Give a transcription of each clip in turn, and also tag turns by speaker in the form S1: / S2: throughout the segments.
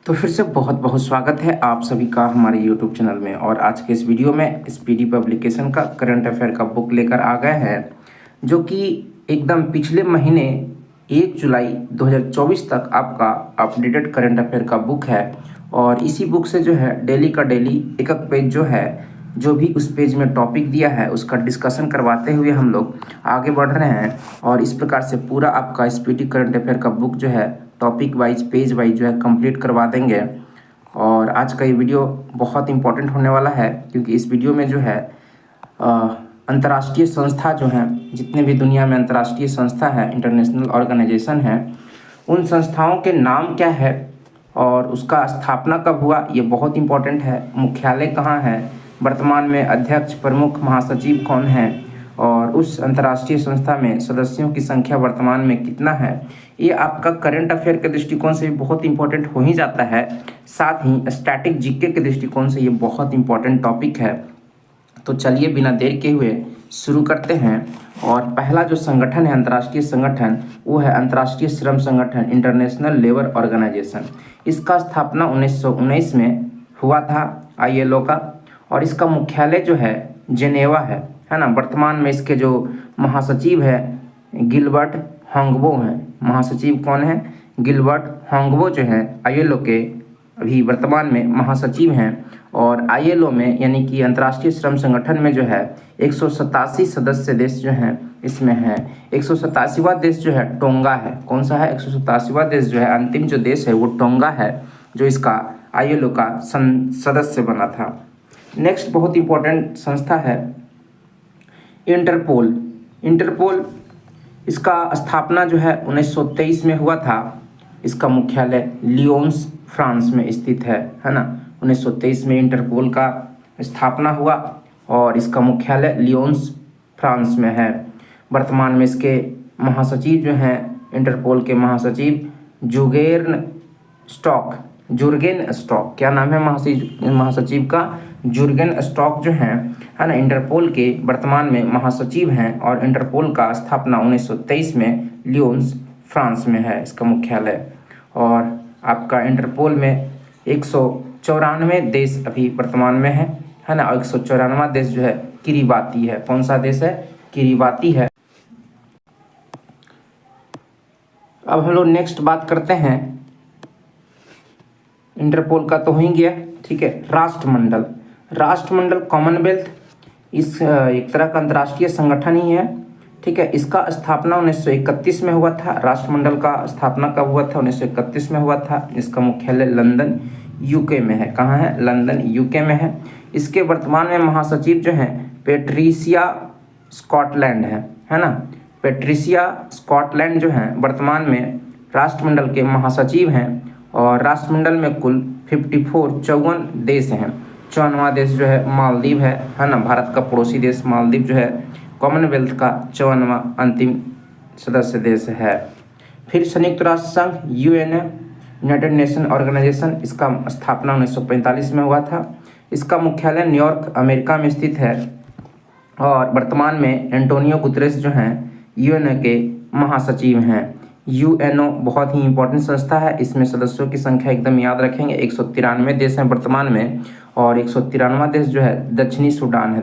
S1: तो फिर से बहुत बहुत स्वागत है आप सभी का हमारे YouTube चैनल में। और आज के इस वीडियो में स्पीडी पब्लिकेशन का करंट अफेयर का बुक लेकर आ गए हैं, जो कि एकदम पिछले महीने 1 जुलाई 2024 तक आपका अपडेटेड करंट अफेयर का बुक है। और इसी बुक से जो है डेली का डेली एक एक पेज जो है, जो भी उस पेज में टॉपिक दिया है उसका डिस्कशन करवाते हुए हम लोग आगे बढ़ रहे हैं। और इस प्रकार से पूरा आपका स्पीडी करंट अफेयर का बुक जो है टॉपिक वाइज पेज वाइज जो है कंप्लीट करवा देंगे। और आज का ये वीडियो बहुत इंपॉर्टेंट होने वाला है, क्योंकि इस वीडियो में जो है अंतर्राष्ट्रीय संस्था जो हैं, जितने भी दुनिया में अंतर्राष्ट्रीय संस्था है, इंटरनेशनल ऑर्गेनाइजेशन है, उन संस्थाओं के नाम क्या है और उसका स्थापना कब हुआ, ये बहुत इंपॉर्टेंट है। मुख्यालय कहाँ है, वर्तमान में अध्यक्ष प्रमुख महासचिव कौन है, और उस अंतर्राष्ट्रीय संस्था में सदस्यों की संख्या वर्तमान में कितना है, ये आपका करंट अफेयर के दृष्टिकोण से भी बहुत इंपॉर्टेंट हो ही जाता है। साथ ही स्टैटिक जीके के दृष्टिकोण से ये बहुत इंपॉर्टेंट टॉपिक है। तो चलिए बिना देर के हुए शुरू करते हैं। और पहला जो संगठन है, अंतर्राष्ट्रीय संगठन, वो है अंतर्राष्ट्रीय श्रम संगठन, इंटरनेशनल लेबर ऑर्गेनाइजेशन। इसका स्थापना 1919 में हुआ था ILO का, और इसका मुख्यालय जो है जेनेवा है ना। वर्तमान में इसके जो महासचिव है गिलबर्ट होंगबो हैं। महासचिव कौन है? गिलबर्ट होंगबो जो है ILO के अभी वर्तमान में महासचिव हैं। और ILO में यानी कि अंतर्राष्ट्रीय श्रम संगठन में जो है 187 सदस्य देश जो हैं इसमें है। 187वां देश जो है टोंगा है। कौन सा है? 187वां देश जो है, अंतिम जो देश है वो टोंगा है, जो इसका ILO का सदस्य बना था। नेक्स्ट बहुत इंपॉर्टेंट संस्था है इंटरपोल। इंटरपोल इसका स्थापना जो है 1923 में हुआ था। इसका मुख्यालय लियोन्स फ्रांस में स्थित है ना। 1923 में इंटरपोल का स्थापना हुआ और इसका मुख्यालय लियोन्स फ्रांस में है। वर्तमान में इसके महासचिव जो हैं, इंटरपोल के महासचिव जुर्गेन स्टॉक, क्या नाम है महासचिव का? जुर्गेन स्टॉक जो हैं, है ना, इंटरपोल के वर्तमान में महासचिव हैं। और इंटरपोल का स्थापना 1923 में लियोन्स फ्रांस में है इसका मुख्यालय। और आपका इंटरपोल में 194 देश अभी वर्तमान में है ना। और 194वां देश जो है किरीबाती है। कौन सा देश है? किरीबाती है। अब हम लोग नेक्स्ट बात करते हैं, इंटरपोल का तो हो ही गया, ठीक है। राष्ट्रमंडल कॉमनवेल्थ इस एक तरह का अंतर्राष्ट्रीय संगठन ही है, ठीक है। इसका स्थापना 1931 में हुआ था। राष्ट्रमंडल का स्थापना कब हुआ था? 1931 में हुआ था। इसका मुख्यालय लंदन UK में है। कहाँ है? लंदन UK में है। इसके वर्तमान में महासचिव जो हैं पेट्रिसिया स्कॉटलैंड है ना। पेट्रिसिया स्कॉटलैंड जो हैं वर्तमान में राष्ट्रमंडल के महासचिव हैं। और राष्ट्रमंडल में कुल 54 देश हैं। 54वां देश जो है मालदीव है ना। भारत का पड़ोसी देश मालदीव जो है कॉमनवेल्थ का 54वां अंतिम सदस्य देश है। फिर संयुक्त राष्ट्र संघ यूनाइटेड नेशन ऑर्गेनाइजेशन, इसका स्थापना 1945 में हुआ था। इसका मुख्यालय न्यूयॉर्क अमेरिका में स्थित है। और वर्तमान में एंटोनियो गुतरेस जो हैं UN के महासचिव हैं। UNO बहुत ही इंपॉर्टेंट संस्था है। इसमें सदस्यों की संख्या एकदम याद रखेंगे, 193 देश हैं वर्तमान में। और 193वां देश जो है दक्षिण सूडान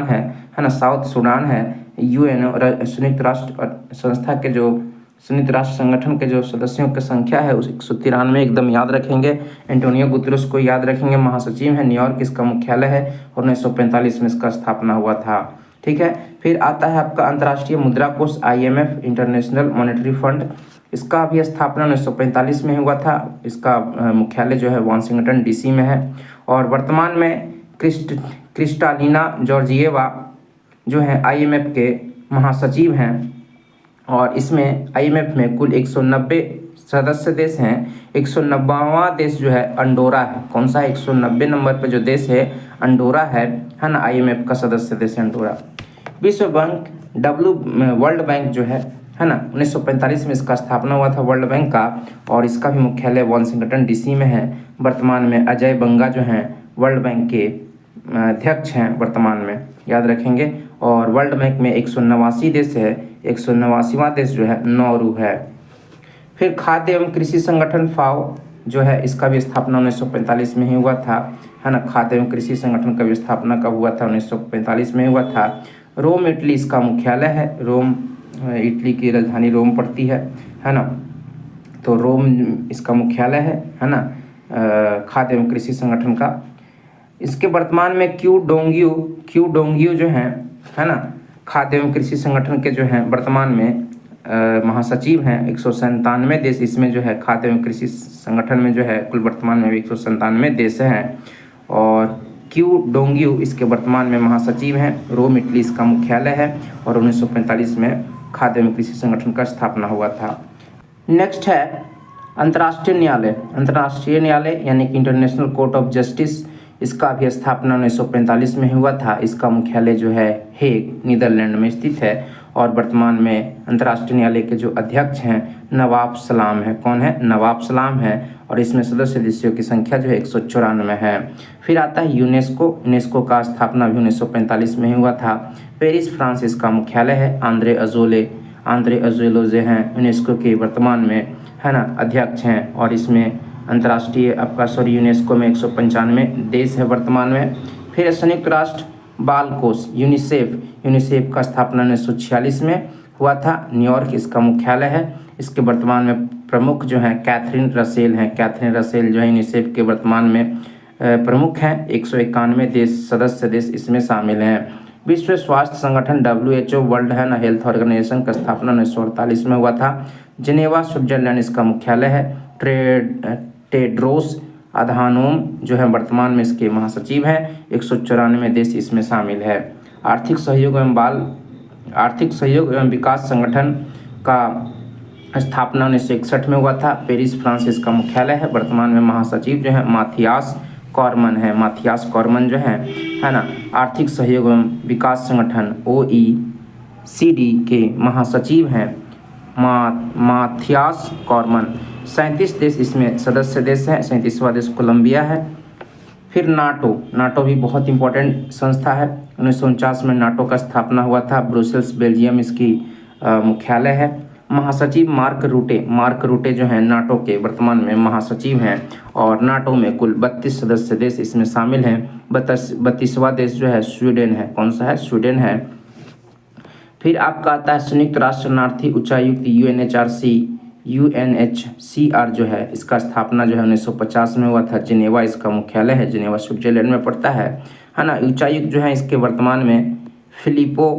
S1: है ना, साउथ सूडान है। UNO संयुक्त राष्ट्र संस्था के जो संयुक्त राष्ट्र संगठन के जो सदस्यों की संख्या है उस 193 एकदम याद रखेंगे। एंटोनियो गुतरेस को याद रखेंगे, महासचिव है, न्यूयॉर्क इसका मुख्यालय है। और 1945 में इसका स्थापना हुआ था, ठीक है। फिर आता है आपका अंतर्राष्ट्रीय मुद्रा कोष IMF, इंटरनेशनल मॉनेटरी फंड। इसका भी स्थापना 1945 में हुआ था। इसका मुख्यालय जो है वाशिंगटन DC में है। और वर्तमान में क्रिस्टालिना जॉर्जिएवा जो है IMF के महासचिव हैं। और इसमें IMF में कुल 190 सदस्य देश हैं। 190वां देश जो है अंडोरा है। कौन सा? 190 नंबर पे जो देश है अंडोरा है ना। IMF का सदस्य देश है अंडोरा। विश्व बैंक वर्ल्ड बैंक जो है ना, 1945 में इसका स्थापना हुआ था वर्ल्ड बैंक का। और इसका भी मुख्यालय वाशिंगटन DC में है। वर्तमान में अजय बंगा जो हैं वर्ल्ड बैंक के अध्यक्ष हैं वर्तमान में, याद रखेंगे। और वर्ल्ड बैंक में 189 देश है। 189वां देश जो है नौरू है। फिर खाद्य एवं कृषि संगठन FAO, जो है इसका भी स्थापना 1945 में ही हुआ था, है ना। खाद्य एवं कृषि संगठन का भी स्थापना कब हुआ था? 1945 में हुआ था। रोम इटली इसका मुख्यालय है। रोम इटली की राजधानी रोम पड़ती है ना। तो रोम इसका मुख्यालय है ना, खाद्य एवं कृषि संगठन का। इसके वर्तमान में क्यू डोंगियो जो है ना, खाद्य एवं कृषि संगठन के जो हैं वर्तमान में महासचिव हैं। 197 देश इसमें जो है खाद्य एवं कृषि संगठन में जो है कुल वर्तमान में 197 देश हैं। और क्यू डोंगियो इसके वर्तमान में महासचिव हैं। रोम इटली इसका मुख्यालय है और 1945 में खाद्य एवं कृषि संगठन का स्थापना हुआ था। नेक्स्ट है अंतर्राष्ट्रीय न्यायालय। अंतर्राष्ट्रीय न्यायालय यानी कि इंटरनेशनल कोर्ट ऑफ जस्टिस, इसका भी स्थापना 1945 में हुआ था। इसका मुख्यालय जो है हेग नीदरलैंड में स्थित है और वर्तमान में अंतर्राष्ट्रीय न्यायालय के जो अध्यक्ष हैं नवाब सलाम है। कौन है? नवाब सलाम है। और इसमें सदस्य देशों की संख्या जो है 194 है। फिर आता है यूनेस्को का स्थापना भी 1945 में हुआ था। पेरिस फ्रांस इसका मुख्यालय है। आंद्रे अजोले जो हैं यूनेस्को के वर्तमान में, है ना, अध्यक्ष हैं। और इसमें यूनेस्को में 195 देश है वर्तमान में। फिर संयुक्त राष्ट्र बाल कोष यूनिसेफ का स्थापना 1946 में हुआ था। न्यूयॉर्क इसका मुख्यालय है। इसके वर्तमान में प्रमुख जो हैं कैथरीन रसेल जो है यूनिसेफ के वर्तमान में प्रमुख हैं। 191 सदस्य देश इसमें शामिल हैं। विश्व स्वास्थ्य संगठन WHO वर्ल्ड है ना हेल्थ ऑर्गेनाइजेशन का स्थापना 1948 में हुआ था। जिनेवा स्विट्जरलैंड इसका मुख्यालय है। टेड्रोस अधानोम जो है वर्तमान में इसके महासचिव हैं। 194 देश इसमें शामिल है। आर्थिक सहयोग एवं विकास संगठन का स्थापना 1961 में हुआ था। पेरिस फ्रांस इसका मुख्यालय है। वर्तमान में महासचिव जो है माथियास कॉरमन जो है ना। आर्थिक सहयोग एवं विकास संगठन OECD के महासचिव हैं माथियास कॉरमन। 37 देश इसमें सदस्य देश हैं। 37वां देश कोलंबिया है। फिर नाटो भी बहुत इंपॉर्टेंट संस्था है। 1949 में नाटो का स्थापना हुआ था। ब्रुसेल्स बेल्जियम इसकी मुख्यालय है। महासचिव मार्क रूटे जो हैं नाटो के वर्तमान में महासचिव हैं। और नाटो में कुल 32 सदस्य देश इसमें शामिल हैं। 32वां देश जो है स्वीडन है। कौन सा है? स्वीडन है। फिर आपका आता है संयुक्त राष्ट्र शरणार्थी उच्चायुक्त UNHCR जो है इसका स्थापना जो है 1950 में हुआ था। जिनेवा इसका मुख्यालय है। जिनेवा स्विट्जरलैंड में पड़ता है ना। उच्चायुक्त जो है इसके वर्तमान में फिलिपो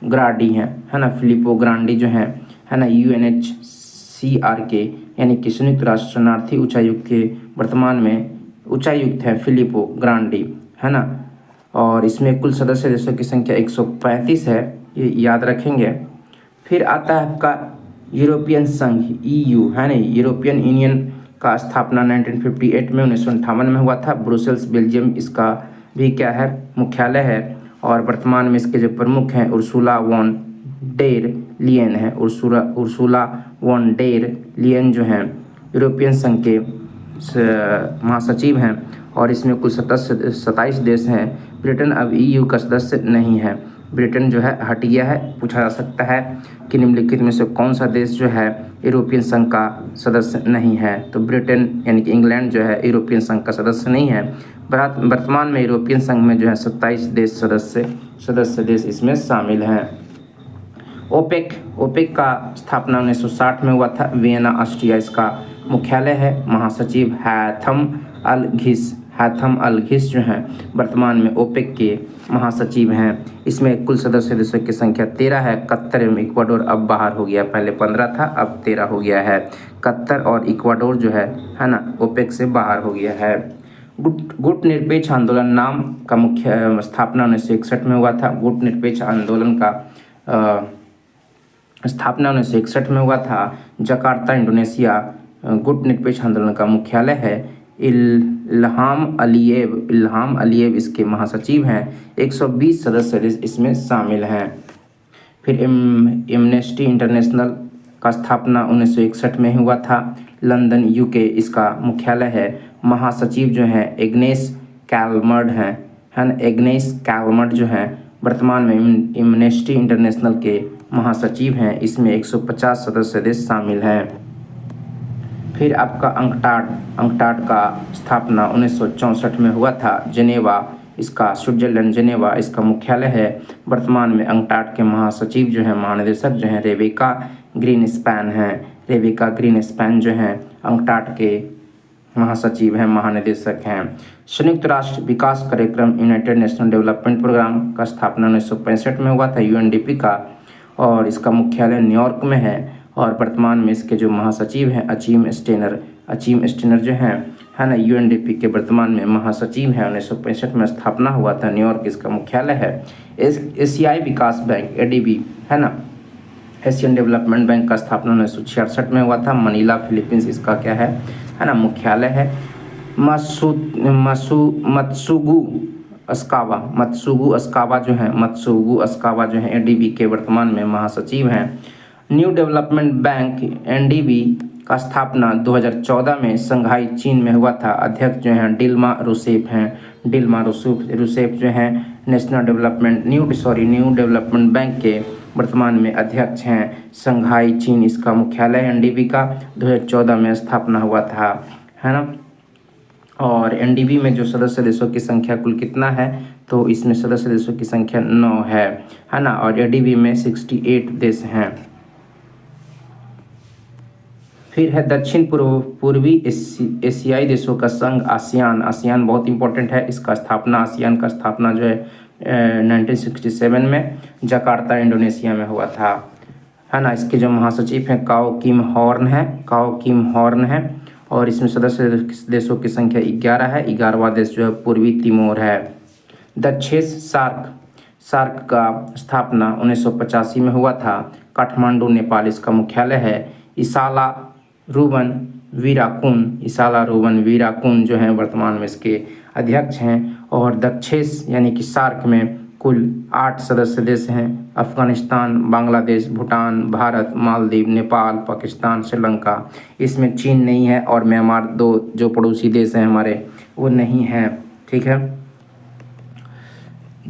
S1: ग्रांडी है ना। फिलिपो ग्रांडी जो है ना UNHCR के यानी कि संयुक्त राष्ट्र शरणार्थी उच्चायुक्त के वर्तमान में उच्चायुक्त है फिलिपो ग्रांडी, है ना। और इसमें कुल सदस्य देशों की संख्या 135 है, ये याद रखेंगे। फिर आता है आपका यूरोपियन संघ EU, है ना। यूरोपियन यूनियन का स्थापना 1958 में 1958 में हुआ था। ब्रुसेल्स बेल्जियम इसका भी क्या है? मुख्यालय है। और वर्तमान में इसके जो प्रमुख हैं उर्सुला वॉन डेर लियन है। उर्सुला वॉन डेर लियन जो हैं यूरोपियन संघ के महासचिव हैं। और इसमें कुल 27 देश हैं। ब्रिटेन अब EU का सदस्य नहीं है। ब्रिटेन जो है हट गया है। पूछा जा सकता है कि निम्नलिखित में से कौन सा देश जो है यूरोपियन संघ का सदस्य नहीं है? तो ब्रिटेन यानी कि इंग्लैंड जो है यूरोपियन संघ का सदस्य नहीं है। वर्तमान में यूरोपियन संघ में जो है 27 देश सदस्य देश इसमें शामिल हैं। ओपेक का स्थापना 1960 में हुआ था। वियना ऑस्ट्रिया इसका मुख्यालय है। महासचिव हैथम अल घिस जो हैं वर्तमान में ओपेक के महासचिव हैं। इसमें कुल सदस्य देशों की संख्या 13 है। कतर एवं इक्वाडोर अब बाहर हो गया, पहले 15 था अब 13 हो गया है। कतर और इक्वाडोर जो है ना ओपेक से बाहर हो गया है। गुट निरपेक्ष आंदोलन नाम का मुख्य स्थापना 1961 में हुआ था। गुट निरपेक्ष आंदोलन का स्थापना 1961 में हुआ था। जकार्ता इंडोनेशिया गुट निरपेक्ष आंदोलन का मुख्यालय है। इल्हाम अलियेव इसके महासचिव हैं। 120 सदस्य इसमें शामिल हैं। फिर एमनेस्टी इंटरनेशनल का स्थापना 1961 में हुआ था। लंदन UK इसका मुख्यालय है। महासचिव जो हैं एग्नेस कैलमर्ड हैं, है ना। एग्नेस कैलमर्ड जो हैं वर्तमान में एमनेस्टी इंटरनेशनल के महासचिव हैं। इसमें 150 सदस्य देश शामिल हैं। फिर आपका अंकटाड का स्थापना 1964 में हुआ था। जेनेवा इसका, स्विट्जरलैंड जेनेवा इसका मुख्यालय है। वर्तमान में अंकटाड के महासचिव जो है, महानिदेशक जो हैं रेबेका ग्रीनस्पैन हैं। रेबेका ग्रीनस्पैन जो हैं अंकटाड के महासचिव हैं, महानिदेशक हैं। संयुक्त राष्ट्र विकास कार्यक्रम, यूनाइटेड नेशनल डेवलपमेंट प्रोग्राम का स्थापना 1965 में हुआ था, यूएनडीपी का, और इसका मुख्यालय न्यूयॉर्क में है। और वर्तमान में इसके जो महासचिव हैं अचीम स्टेनर जो हैं, है ना, यूएनडीपी के वर्तमान में महासचिव हैं। 1965 में स्थापना हुआ था, न्यूयॉर्क इसका मुख्यालय है। एशियाई विकास बैंक, एडीबी, है ना, एशियन डेवलपमेंट बैंक का स्थापना 1966 में हुआ था। मनीला फिलीपींस इसका क्या है ना, मुख्यालय है। मत्सुगु अस्कावा जो है एडीबी के वर्तमान में महासचिव हैं। न्यू डेवलपमेंट बैंक एनडीबी का स्थापना 2014 में शंघाई चीन में हुआ था। अध्यक्ष जो हैं डिल्मा रूसेफ हैं। डिल्मा रूसेफ जो हैं न्यू डेवलपमेंट बैंक के वर्तमान में अध्यक्ष हैं। शंघाई चीन इसका मुख्यालय एनडीबी का 2014 में स्थापना हुआ था, है ना। और एनडीबी में जो सदस्य देशों की संख्या कुल कितना है, तो इसमें सदस्य देशों की संख्या 9 है ना। और एडीबी में 68 देश हैं। फिर है दक्षिण पूर्वी एशियाई देशों का संघ, आसियान बहुत इंपॉर्टेंट है। इसका स्थापना, आसियान का स्थापना जो है 1967 में जकार्ता इंडोनेशिया में हुआ था, है ना। इसके जो महासचिव हैं काओ किम हॉर्न है। और इसमें सदस्य देशों की संख्या 11 है। 11वां देश जो है पूर्वी तिमोर है। दक्षेश सार्क का स्थापना 1985 में हुआ था। काठमांडू नेपाल इसका मुख्यालय है। इसाला रूबन वीराकुन जो हैं वर्तमान में इसके अध्यक्ष हैं। और दक्षेश यानी कि सार्क में कुल 8 सदस्य देश हैं। अफगानिस्तान, बांग्लादेश, भूटान, भारत, मालदीव, नेपाल, पाकिस्तान, श्रीलंका। इसमें चीन नहीं है और म्यांमार, 2 जो पड़ोसी देश हैं हमारे, वो नहीं हैं, ठीक है।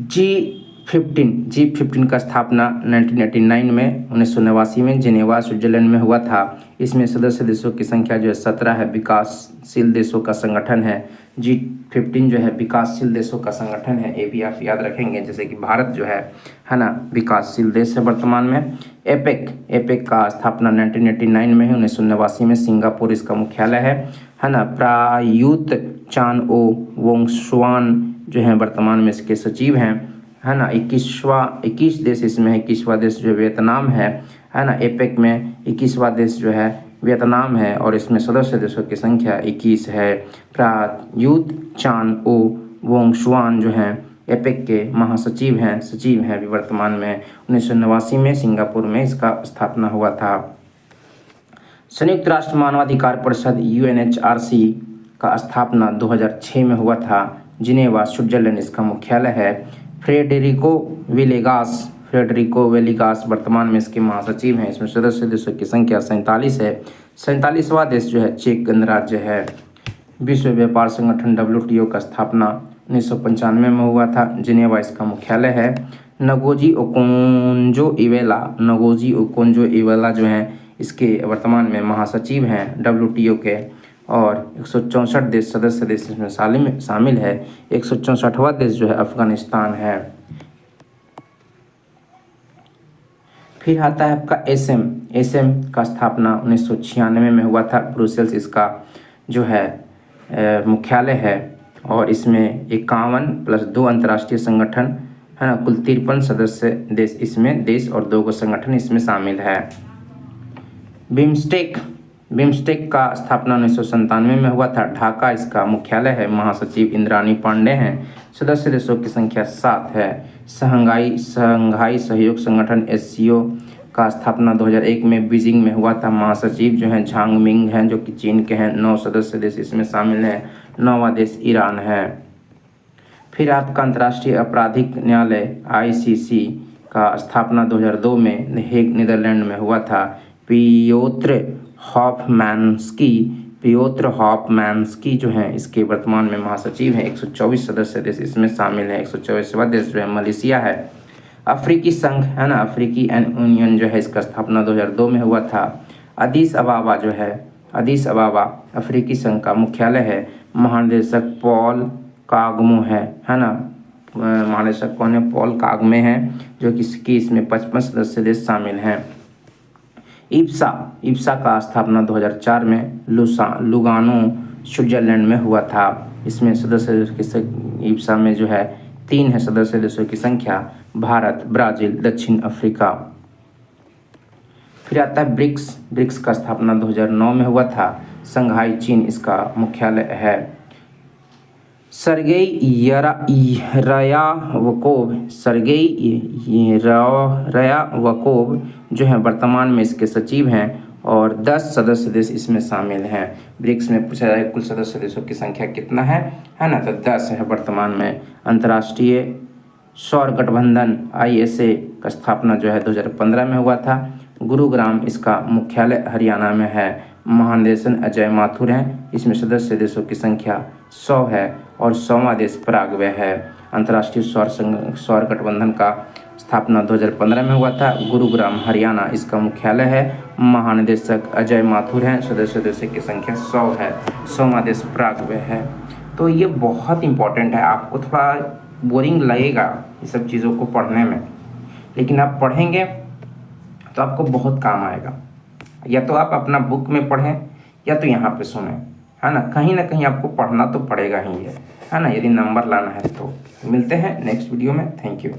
S1: G15 का स्थापना 1989 में 1989 में जेनेवा स्विट्जरलैंड में हुआ था। इसमें सदस्य देशों की संख्या जो है 17 है। विकासशील देशों का संगठन है। G15 जो है विकासशील देशों का संगठन है। ये भी आप याद रखेंगे, जैसे कि भारत जो है ना, विकासशील देश है वर्तमान में। एपेक का स्थापना 1989 में है। 1989 में सिंगापुर इसका मुख्यालय है ना। प्रायुत चान ओ वोंगस्वान जो है वर्तमान में इसके सचिव हैं, है ना। 21 देश इसमें है। 21वां देश जो वियतनाम है ना। एपेक में 21वां देश जो है वियतनाम है और इसमें सदस्य देशों की संख्या 21 है। प्रायुत चान ओ वोंगस्वान जो हैं एपेक के महासचिव हैं, सचिव हैं अभी वर्तमान में। 1989 में सिंगापुर में इसका स्थापना हुआ था। संयुक्त राष्ट्र मानवाधिकार परिषद UNHRC का स्थापना 2006 में हुआ था। जिनेवा स्विट्जरलैंड इसका मुख्यालय है। फ्रेडरिको वेलिगास वर्तमान में इसके महासचिव हैं। इसमें सदस्य देशों की संख्या 47 है। 47वां देश जो है चेक गणराज्य है। विश्व व्यापार संगठन WTO का स्थापना 1995 में हुआ था। जिनेवा इसका मुख्यालय है। नगोजी ओकोंजो इवेला जो हैं इसके वर्तमान में महासचिव हैं WTO के। और 164 देश सदस्य देश इसमें शामिल है। 164वां देश जो है अफगानिस्तान है। फिर आता है आपका एसएम का स्थापना 1996 में हुआ था। ब्रुसेल्स इसका जो है मुख्यालय है। और इसमें 51 + 2 अंतर्राष्ट्रीय संगठन, है ना, कुल 53 सदस्य देश इसमें, देश और 2 संगठन इसमें शामिल है। बिम्स्टेक का स्थापना 1997 में हुआ था। ढाका इसका मुख्यालय है। महासचिव इंद्रानी पांडे हैं। सदस्य देशों की संख्या 7 है। शंघाई सहयोग संगठन SCO का स्थापना 2001 में बीजिंग में हुआ था। महासचिव जो हैं झांग मिंग हैं, जो कि चीन के हैं। 9 सदस्य देश इसमें शामिल हैं। 9वां देश ईरान है। फिर आपका अंतर्राष्ट्रीय आपराधिक न्यायालय ICC का स्थापना 2002 में हेग नीदरलैंड में हुआ था। पियोत्र हॉफमैन्स्की जो हैं इसके वर्तमान में महासचिव हैं। 124 सदस्य देश इसमें शामिल हैं। 124वां देश जो है मलेशिया है। अफ्रीकी संघ, है ना, अफ्रीकी यूनियन जो है इसका स्थापना 2002 में हुआ था। अदीस अबाबा जो है अदीस अबाबा अफ्रीकी संघ का मुख्यालय है। महानिदेशक पॉल कागमे है ना। महानिदेशक कौन है? पॉल कागमे है, जो कि इसमें 55 सदस्य देश शामिल हैं। इप्सा का स्थापना 2004 में लुगानो स्विट्जरलैंड में हुआ था। इसमें सदस्य इप्सा में जो है 3 है सदस्य देशों की संख्या, भारत, ब्राज़ील, दक्षिण अफ्रीका। फिर आता है ब्रिक्स का स्थापना 2009 में हुआ था। शंघाई चीन इसका मुख्यालय है। सर्गेई रयावकोव जो है वर्तमान में इसके सचिव हैं और 10 सदस्य देश इसमें शामिल हैं। ब्रिक्स में पूछा जाए कुल सदस्य देशों की संख्या कितना है ना, तो 10 है वर्तमान में। अंतर्राष्ट्रीय सौर गठबंधन ISA का स्थापना जो है 2015 में हुआ था। गुरुग्राम इसका मुख्यालय हरियाणा में है। महानिदेशक अजय माथुर हैं। इसमें सदस्य देशों की संख्या 100 है और 100वां देश पराग्वे है। अंतर्राष्ट्रीय सौर गठबंधन का स्थापना 2015 में हुआ था। गुरुग्राम हरियाणा इसका मुख्यालय है। महानिदेशक अजय माथुर हैं। सदस्य देशों की संख्या 100 है। 100वां देश पराग्वे है। तो ये बहुत इंपॉर्टेंट है। आपको थोड़ा बोरिंग लगेगा ये सब चीज़ों को पढ़ने में, लेकिन आप पढ़ेंगे तो आपको बहुत काम आएगा। या तो आप अपना बुक में पढ़ें या तो यहाँ पे सुने, है ना कहीं आपको पढ़ना तो पड़ेगा ही है ना, यदि नंबर लाना है तो। मिलते हैं नेक्स्ट वीडियो में। Thank you.